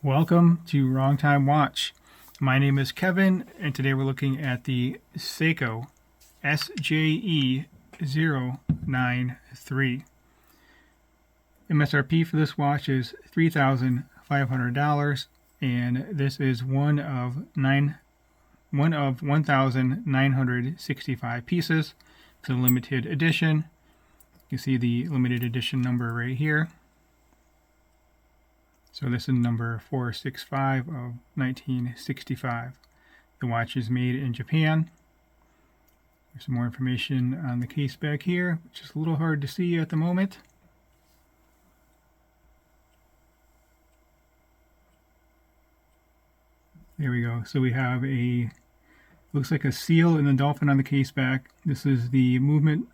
Welcome to Wrong Time Watch. My name is Kevin, and today we're looking at the Seiko SJE093. MSRP for this watch is $3,500, and this is one of 1,965 pieces. It's a limited edition. You can see the limited edition number right here. So this is number 465 of 1965. The watch is made in Japan. There's some more information on the case back here, which is a little hard to see at the moment. There we go. So we have looks like a seal and a dolphin on the case back. This is the movement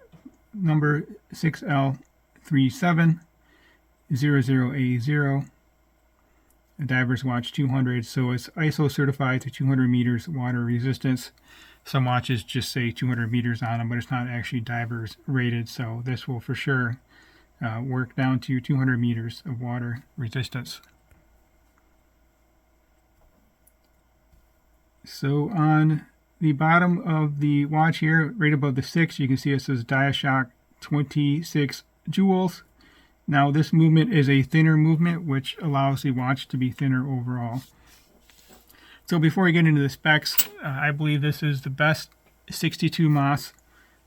number 6L3700A0. A diver's watch 200, so it's ISO certified to 200 meters water resistance. Some watches just say 200 meters on them, but it's not actually divers rated, so this will for sure work down to 200 meters of water resistance. So on the bottom of the watch here, right above the 6, you can see it says DiaShock 26 joules. Now this movement is a thinner movement, which allows the watch to be thinner overall. So before we get into the specs, I believe this is the best 62 mas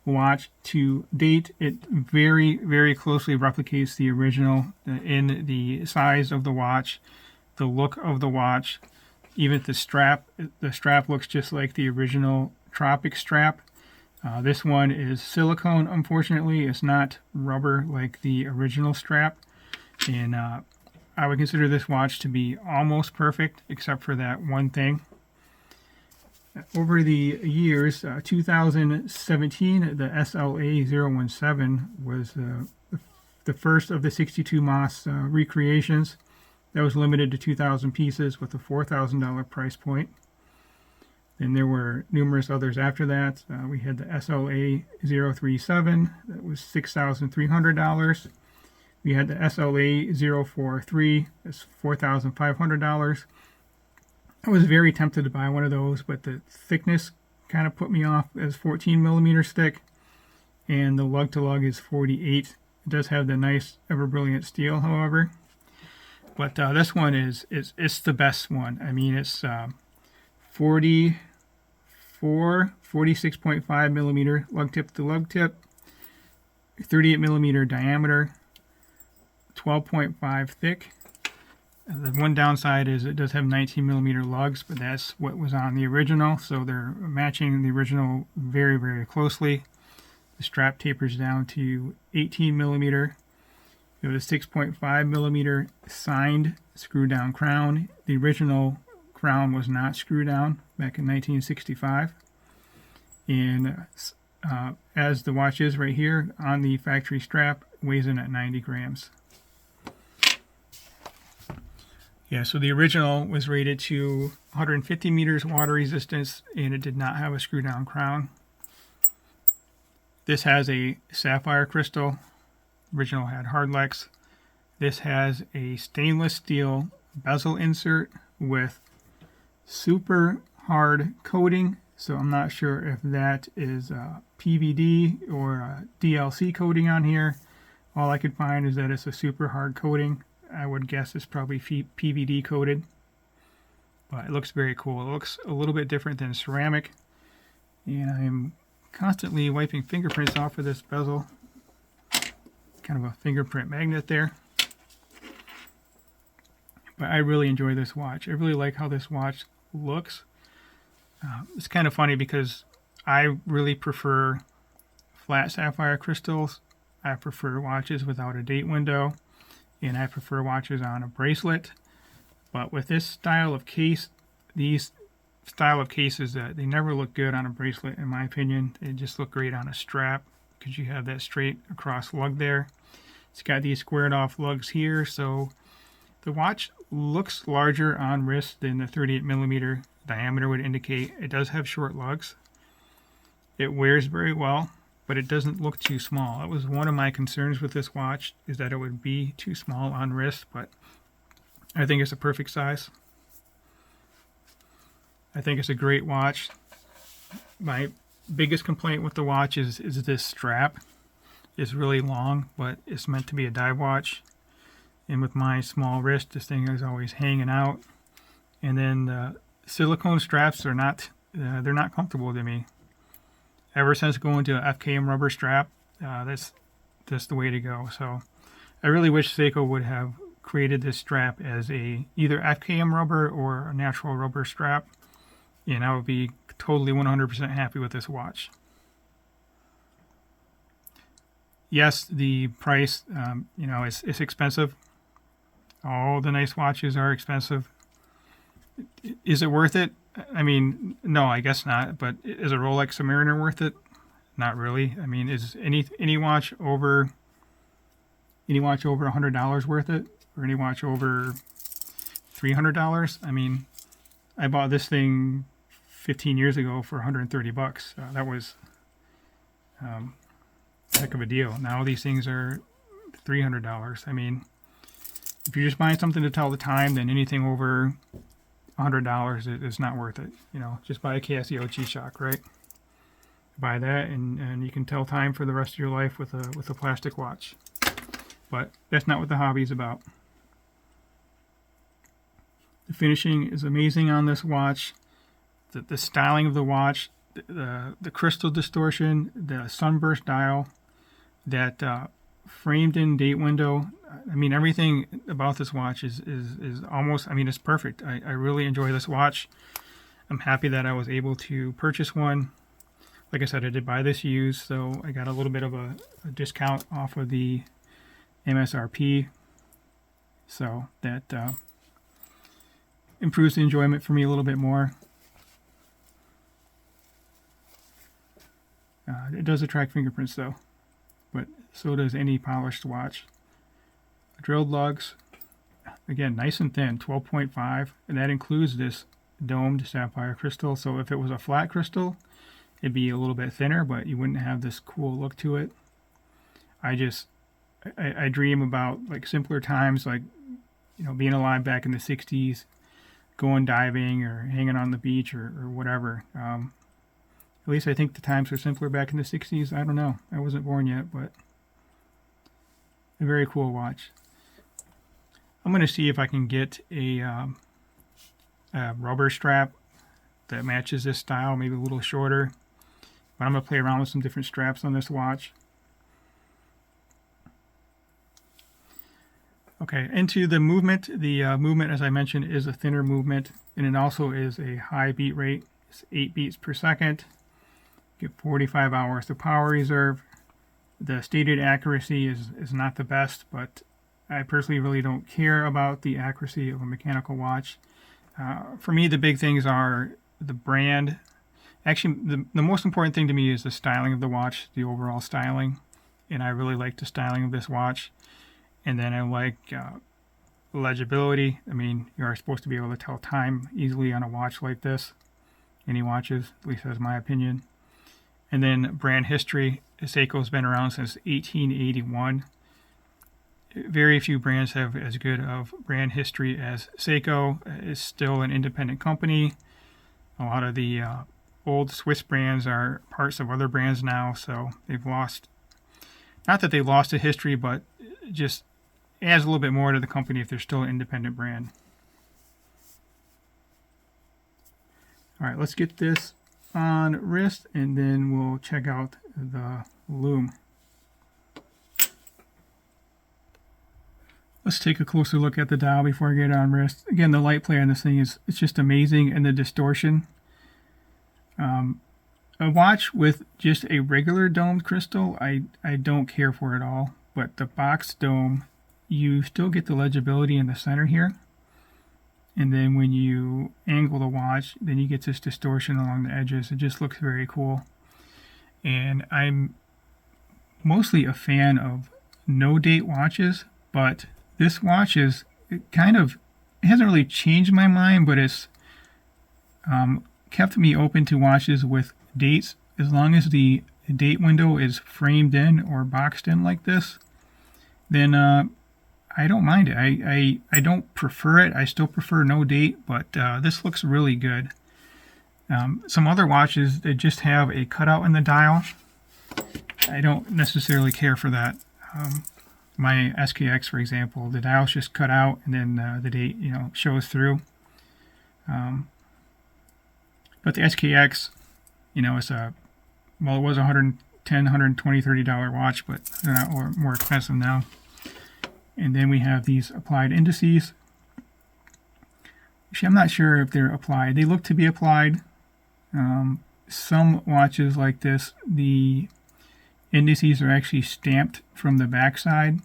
watch to date. It very, very closely replicates the original in the size of the watch, the look of the watch, even the strap. The strap looks just like the original Tropic strap. This one is silicone, unfortunately. It's not rubber like the original strap. And I would consider this watch to be almost perfect, except for that one thing. Over the years, 2017, the SLA017 was the first of the 62 mas recreations. That was limited to 2,000 pieces with a $4,000 price point. And there were numerous others after that. We had the SLA037, that was $6,300. We had the SLA043, that's $4,500. I was very tempted to buy one of those, but the thickness kind of put me off as 14 millimeters thick, and the lug to lug is 48. It does have the nice ever brilliant steel, however. But this one it's the best one. I mean, it's 46.5 millimeter lug tip to lug tip, 38 millimeter diameter, 12.5 thick. The one downside is it does have 19 millimeter lugs, but that's what was on the original, so they're matching the original very, very closely. The strap tapers down to 18 millimeter. You have a 6.5 millimeter signed screw down crown. The original crown was not screw down back in 1965. And as the watch is right here on the factory strap, weighs in at 90 grams. Yeah, so the original was rated to 150 meters water resistance, and it did not have a screw down crown. This has a sapphire crystal. Original had hardlex. This has a stainless steel bezel insert with super hard coating, so I'm not sure if that is PVD or DLC coating on here. All I could find is that it's a super hard coating. I would guess it's probably PVD coated, but it looks very cool. It looks a little bit different than ceramic, and I'm constantly wiping fingerprints off of this bezel. Kind of a fingerprint magnet there. But I really enjoy this watch. I really like how this watch looks. It's kind of funny because I really prefer flat sapphire crystals. I prefer watches without a date window, and I prefer watches on a bracelet. But with this style of case, these style of cases, they never look good on a bracelet, in my opinion. They just look great on a strap because you have that straight across lug there. It's got these squared off lugs here, so the watch looks larger on wrist than the 38 millimeter diameter would indicate. It does have short lugs. It wears very well, but it doesn't look too small. That was one of my concerns with this watch, is that it would be too small on wrist, but I think it's a perfect size. I think it's a great watch. My biggest complaint with the watch is this strap. It's really long, but it's meant to be a dive watch. And with my small wrist, this thing is always hanging out. And then the silicone straps are not, they're not comfortable to me. Ever since going to a FKM rubber strap, that's the way to go. So I really wish Seiko would have created this strap as a either FKM rubber or a natural rubber strap, and I would be totally 100% happy with this watch. Yes, the price, you know, it's expensive. All the nice watches are expensive. Is it worth it? I mean, no, I guess not. But is a Rolex Submariner worth it? Not really. I mean, is any watch over $100 worth it, or any watch over $300? I mean, I bought this thing 15 years ago for 130 bucks. That was a heck of a deal. Now these things are $300. I mean, if you're just buying something to tell the time, then anything over $100 is not worth it. You know, just buy a Casio G-Shock, right? Buy that, and you can tell time for the rest of your life with a plastic watch. But that's not what the hobby is about. The finishing is amazing on this watch. The styling of the watch, the crystal distortion, the sunburst dial, that framed in date window. I mean, everything about this watch is almost, I mean, it's perfect. I really enjoy this watch. I'm happy that I was able to purchase one. Like I said, I did buy this used, so I got a little bit of a discount off of the MSRP. So that improves the enjoyment for me a little bit more. It does attract fingerprints though, but so does any polished watch. Drilled lugs, again, nice and thin, 12.5, and that includes this domed sapphire crystal. So if it was a flat crystal, it'd be a little bit thinner, but you wouldn't have this cool look to it. I dream about like simpler times, like, you know, being alive back in the 60s, going diving or hanging on the beach or whatever. At least I think the times were simpler back in the 60s. I don't know. I wasn't born yet, but a very cool watch. I'm going to see if I can get a rubber strap that matches this style, maybe a little shorter. But I'm going to play around with some different straps on this watch. Okay, into the movement. The movement, as I mentioned, is a thinner movement, and it also is a high beat rate. It's 8 beats per second. Get 45 hours of power reserve. The stated accuracy is not the best, but I personally really don't care about the accuracy of a mechanical watch. For me, the big things are the brand. Actually, the most important thing to me is the styling of the watch, the overall styling, and I really like the styling of this watch. And then I like legibility. I mean, you are supposed to be able to tell time easily on a watch like this. Any watches, at least that's my opinion. And then brand history. Seiko's been around since 1881. Very few brands have as good of brand history as Seiko. It's still an independent company. A lot of the old Swiss brands are parts of other brands now, so they've lost, not that they lost a history, but just adds a little bit more to the company if they're still an independent brand. All right, let's get this on wrist, and then we'll check out the lume. Let's take a closer look at the dial before I get it on wrist. Again, the light play on this thing it's just amazing, and the distortion. A watch with just a regular domed crystal, I don't care for at all. But the box dome, you still get the legibility in the center here. And then when you angle the watch, then you get this distortion along the edges. It just looks very cool. And I'm mostly a fan of no-date watches, but this watch is it hasn't really changed my mind, but it's kept me open to watches with dates as long as the date window is framed in or boxed in like this. Then I I don't mind it. I don't prefer it. I still prefer no date, but this looks really good. Some other watches that just have a cutout in the dial, I don't necessarily care for that. My SKX, for example, the dial's just cut out, and then the date, shows through. But the SKX, it's it was $110, $120, $30 watch, but they're not more expensive now. And then we have these applied indices. Actually, I'm not sure if they're applied. They look to be applied. Some watches like this, the indices are actually stamped from the backside.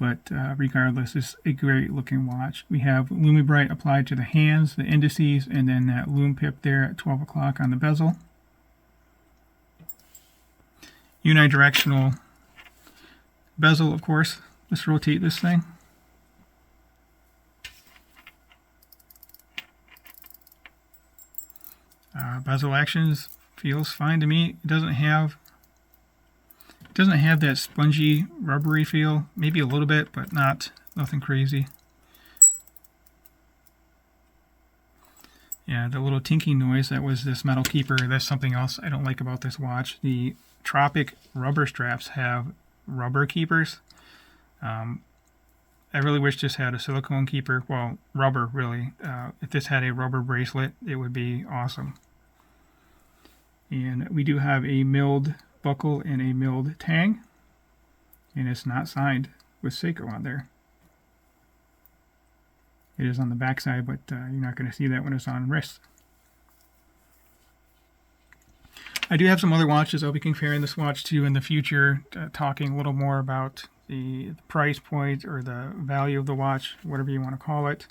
But regardless, it's a great looking watch. We have Lumibright applied to the hands, the indices, and then that lume pip there at 12 o'clock on the bezel. Unidirectional bezel, of course. Let's rotate this thing. Bezel actions feels fine to me. It doesn't have that spongy, rubbery feel. Maybe a little bit, but nothing crazy. Yeah, the little tinking noise, that was this metal keeper. That's something else I don't like about this watch. The Tropic rubber straps have rubber keepers. I really wish this had a silicone keeper. Well, rubber, really. If this had a rubber bracelet, it would be awesome. And we do have a milled buckle and a milled tang. And it's not signed with Seiko on there. It is on the back side, but you're not going to see that when it's on wrist. I do have some other watches I'll be comparing this watch to in the future, talking a little more about the price point or the value of the watch, whatever you want to call it.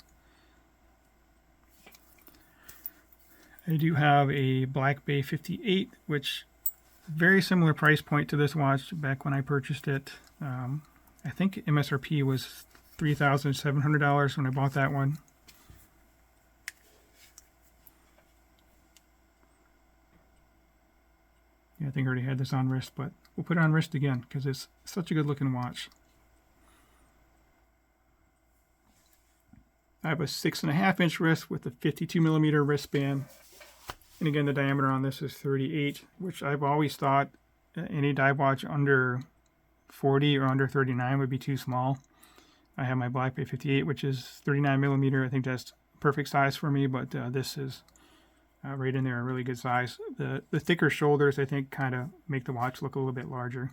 I do have a Black Bay 58, which very similar price point to this watch back when I purchased it. I think MSRP was $3,700 when I bought that one. Yeah, I think I already had this on wrist, but we'll put it on wrist again because it's such a good looking watch. I have a 6.5-inch wrist with a 52mm wristband. And again, the diameter on this is 38, which I've always thought any dive watch under 40 or under 39 would be too small. I have my Black Bay 58, which is 39mm. I think that's perfect size for me, but this is right in there, a really good size. The thicker shoulders, I think, kind of make the watch look a little bit larger.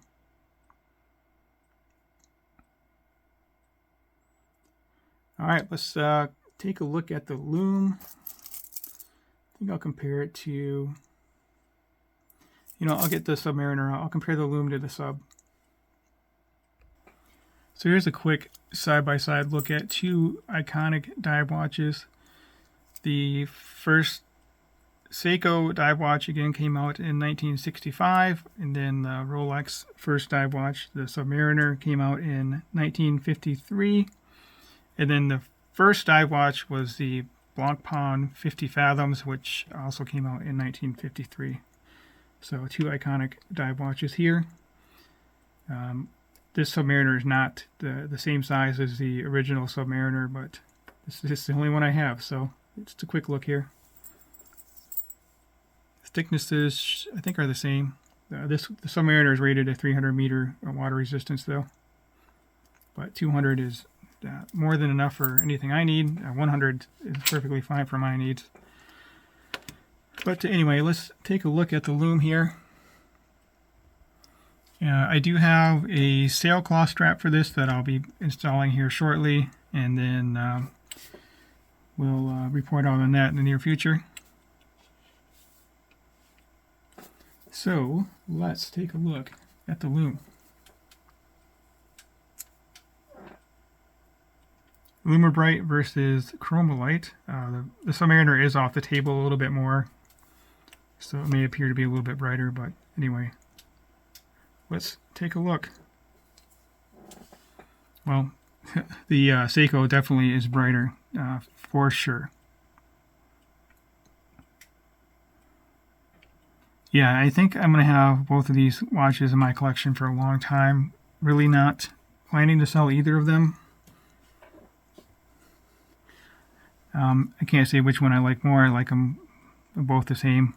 All right, let's take a look at the lume. I think I'll compare it to, I'll get the Submariner. I'll compare the lume to the Sub. So here's a quick side-by-side look at two iconic dive watches. The first Seiko dive watch, again, came out in 1965, and then the Rolex first dive watch, the Submariner, came out in 1953, and then the first dive watch was the Blancpain 50 Fathoms, which also came out in 1953. So two iconic dive watches here. This Submariner is not the same size as the original Submariner, but this is the only one I have, so just a quick look here. Thicknesses, I think, are the same. The Submariner is rated at 300 meter water resistance, though. But 200 is more than enough for anything I need. 100 is perfectly fine for my needs. But anyway, let's take a look at the lume here. I do have a sailcloth strap for this that I'll be installing here shortly, and then we'll report out on that in the near future. So let's take a look at the lume. Lumibright versus Chromolite. The Submariner is off the table a little bit more, so it may appear to be a little bit brighter, but anyway, let's take a look. Well, the Seiko definitely is brighter, for sure. Yeah, I think I'm going to have both of these watches in my collection for a long time. really not planning to sell either of them. I can't say which one I like more. I like them both the same.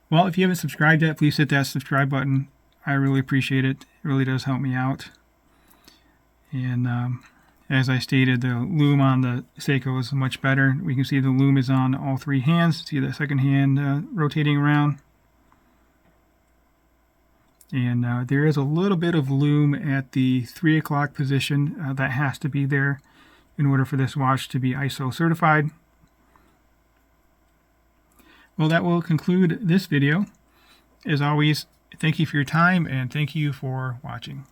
Well, if you haven't subscribed yet, please hit that subscribe button. I really appreciate it. It really does help me out. And as I stated, the loom on the Seiko is much better. We can see the loom is on all three hands. See the second hand rotating around. And there is a little bit of loom at the 3 o'clock position that has to be there in order for this watch to be ISO certified. Well, that will conclude this video. As always, thank you for your time and thank you for watching.